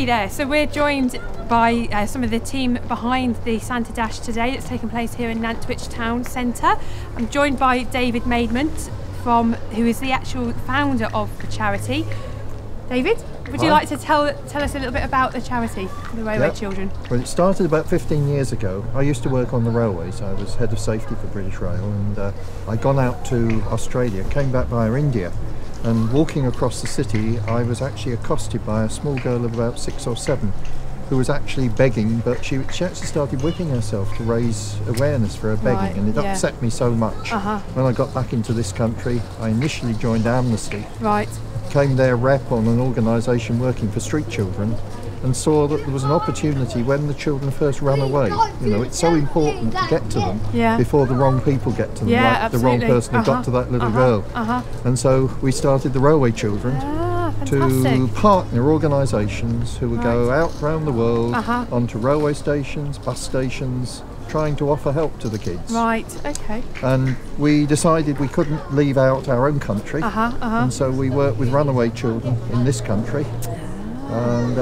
there. So we're joined by some of the team behind the Santa Dash today that's taking place here in Nantwich Town Centre. I'm joined by David Maidment, who is the actual founder of the charity. David, would you like to tell us a little bit about the charity for the railway children? Well, it started about 15 years ago. I used to work on the railways. I was head of safety for British Rail, and I'd gone out to Australia, came back via India, and walking across the city I was actually accosted by a small girl of about 6 or 7 who was actually begging, but she actually started whipping herself to raise awareness for her begging, and it upset me so much. When I got back into this country, I initially joined Amnesty, became their rep on an organisation working for street children, and saw that there was an opportunity when the children first run away. You know, it's so important to get to them before the wrong people get to them, like the wrong person who got to that little girl. And so we started the Railway Children to partner organisations who would go out around the world onto railway stations, bus stations, trying to offer help to the kids. And we decided we couldn't leave out our own country, and so we worked with runaway children in this country. And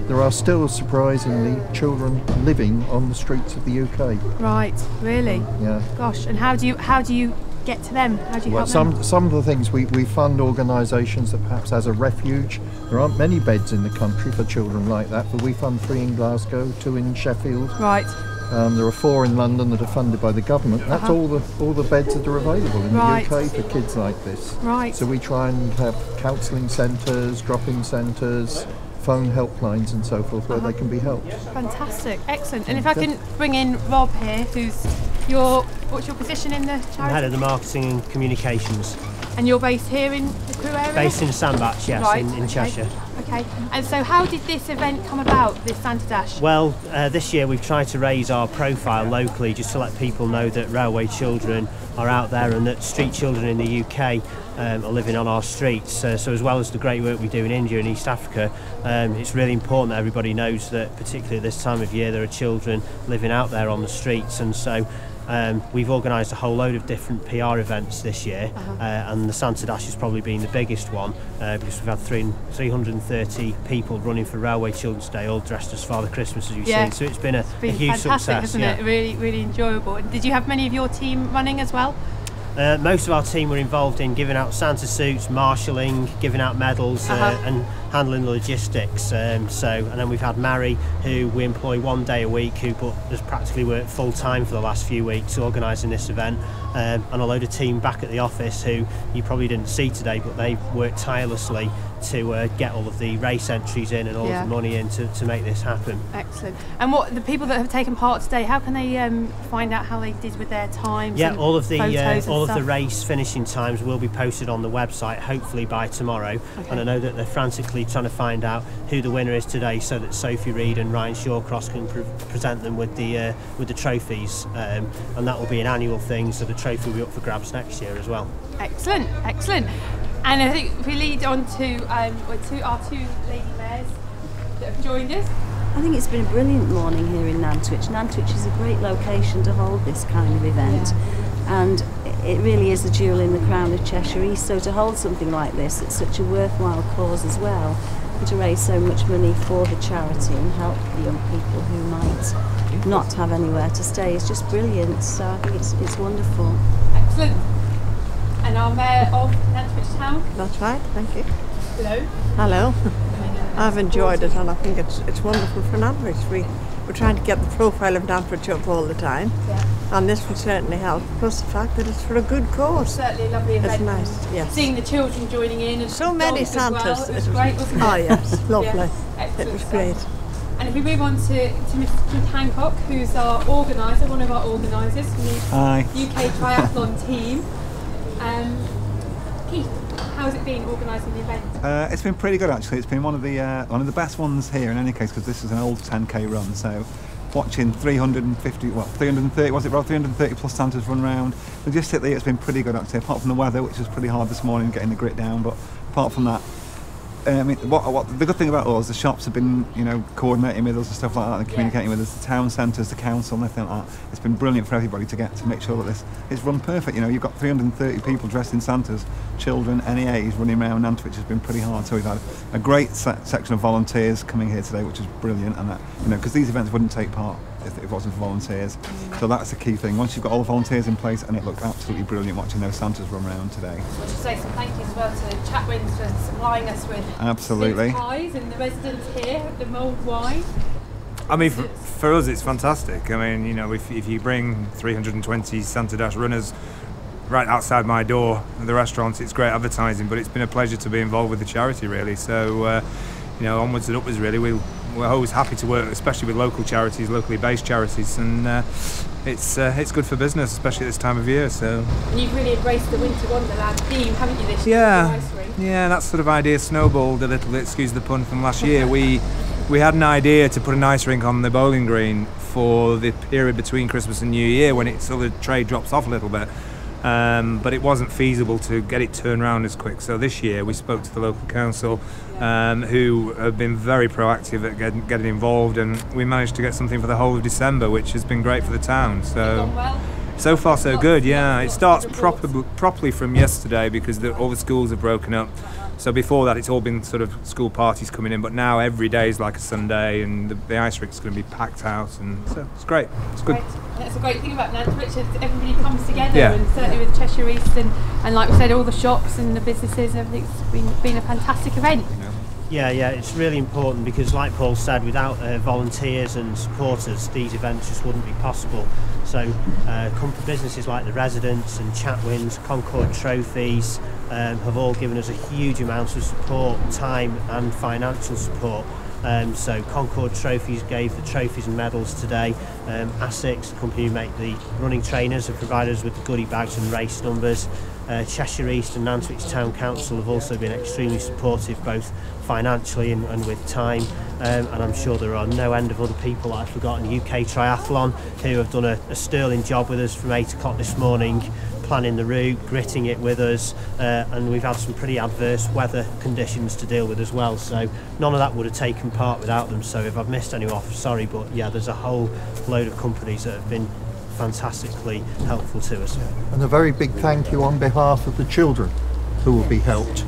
there are still surprisingly children living on the streets of the UK. Right, really? Yeah. Gosh, and how do you get to them? How do you help them? Some of the things we fund organisations that perhaps has a refuge. There aren't many beds in the country for children like that, but we fund 3 in Glasgow, 2 in Sheffield. Right. There are 4 in London that are funded by the government. That's all the beds that are available in the UK for kids like this. Right. So we try and have counselling centres, drop-in centres, phone helplines and so forth where they can be helped. Fantastic, excellent. And if I can bring in Rob here, what's your position in the charity? I'm head of the marketing and communications. And you're based here in the Cllr area? Based in Sandbach, yes, in Cheshire. Okay, and so how did this event come about, this Santa Dash? Well, this year we've tried to raise our profile locally just to let people know that railway children are out there and that street children in the UK are living on our streets. So as well as the great work we do in India and East Africa, it's really important that everybody knows that particularly at this time of year there are children living out there on the streets, and so we've organised a whole load of different PR events this year, and the Santa Dash has probably been the biggest one because we've had 330 people running for Railway Children's Day, all dressed as Father Christmas, as you've seen. So it's been a huge success, hasn't it? Really, really enjoyable. And did you have many of your team running as well? Most of our team were involved in giving out Santa suits, marshalling, giving out medals, and handling the logistics. And then we've had Mary, who we employ 1 day a week, who has practically worked full time for the last few weeks organising this event, and a load of team back at the office who you probably didn't see today, but they worked tirelessly to get all of the race entries in and all of the money in to make this happen. Excellent. And what the people that have taken part today, how can they find out how they did with their times? Yeah, all of the race finishing times will be posted on the website hopefully by tomorrow. And I know that they're frantically trying to find out who the winner is today, so that Sophie Reed and Ryan Shawcross can present them with the trophies, and that will be an annual thing, so the trophy will be up for grabs next year as well. Excellent, excellent. And I think we lead on to our 2 lady mayors that have joined us. I think it's been a brilliant morning here in Nantwich. Nantwich is a great location to hold this kind of event, and it really is a jewel in the crown of Cheshire East. So to hold something like this, it's such a worthwhile cause as well, and to raise so much money for the charity and help the young people who might not have anywhere to stay is just brilliant. So I think it's wonderful. Excellent. And our Mayor of Nantwich Town. That's right, thank you. Hello. Hello. I've enjoyed it, and I think it's wonderful for Nantwich. We're trying to get the profile of Nantwich up all the time, and this will certainly help. Plus the fact that it's for a good cause. It's certainly a lovely event. It's nice, yes. Seeing the children joining in and so many Santas. Well. It was great, wasn't it? Oh yes, lovely. Excellent. It was great. And if we move on to Mr. Hancock, who's our organiser, one of our organisers from the UK Triathlon team. Keith, how's it been organising the event? It's been pretty good actually. It's been one of the best ones here in any case, because this is an old 10k run. So watching 330 was it, Rob? 330 plus Santas run round. Logistically, it's been pretty good actually. Apart from the weather, which was pretty hard this morning, getting the grit down. But apart from that, the good thing about us, the shops have been, coordinating with us and stuff like that, and communicating with us, the town centres, the council, and everything like that. It's been brilliant for everybody to make sure that this is run perfect. You've got 330 people dressed in Santas, children, any age, running around Nant, which has been pretty hard. So we've had a great section of volunteers coming here today, which is brilliant, and that, because these events wouldn't take part if it wasn't for volunteers. So that's the key thing. Once you've got all the volunteers in place, and it looked absolutely brilliant watching those Santas run around today. I should say some thank yous as well to Chatwins for supplying us with absolutely pies, and the residents here, the mulled wine. I mean, for us, it's fantastic. I mean, if you bring 320 Santa Dash runners right outside my door at the restaurant, it's great advertising. But it's been a pleasure to be involved with the charity, really. So, onwards and upwards, really. We're always happy to work, especially with local charities, locally based charities, and it's good for business, especially at this time of year. So. And you've really embraced the Winter Wonderland theme, haven't you, this year? Yeah, that sort of idea snowballed a little bit. Excuse the pun from last year. We had an idea to put an ice rink on the bowling green for the period between Christmas and New Year, when it sort of trade drops off a little bit. But it wasn't feasible to get it turned around as quick. So this year we spoke to the local council, who have been very proactive at getting involved, and we managed to get something for the whole of December, which has been great for the town. So far so good, yeah. It starts properly from yesterday, because all the schools have broken up. So before that, it's all been sort of school parties coming in, but now every day is like a Sunday, and the ice rink's going to be packed out, and so it's great. It's good. That's a great thing about Nantwich, everybody comes together, and certainly with Cheshire East, and like we said, all the shops and the businesses, everything's been a fantastic event. Yeah, it's really important, because like Paul said, without volunteers and supporters, these events just wouldn't be possible. So businesses like the Residents and Chatwins, Concord Trophies have all given us a huge amount of support, time and financial support. So Concord Trophies gave the trophies and medals today. ASICS, the company who make the running trainers, have provided us with the goodie bags and race numbers. Cheshire East and Nantwich Town Council have also been extremely supportive, both financially and with time, and I'm sure there are no end of other people that I've forgotten. UK Triathlon, who have done a sterling job with us from 8 o'clock this morning, planning the route, gritting it with us, and we've had some pretty adverse weather conditions to deal with as well, so none of that would have taken part without them. So if I've missed any off, sorry, but yeah, there's a whole load of companies that have been fantastically helpful to us. And a very big thank you on behalf of the children who will be helped.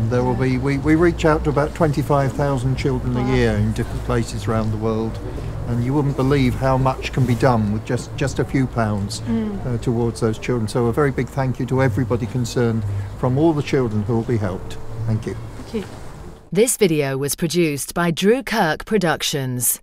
There will be, we reach out to about 25,000 children a year in different places around the world, and you wouldn't believe how much can be done with just a few pounds towards those children. So a very big thank you to everybody concerned, from all the children who will be helped. Thank you. Thank you. This video was produced by Drew Kirk Productions.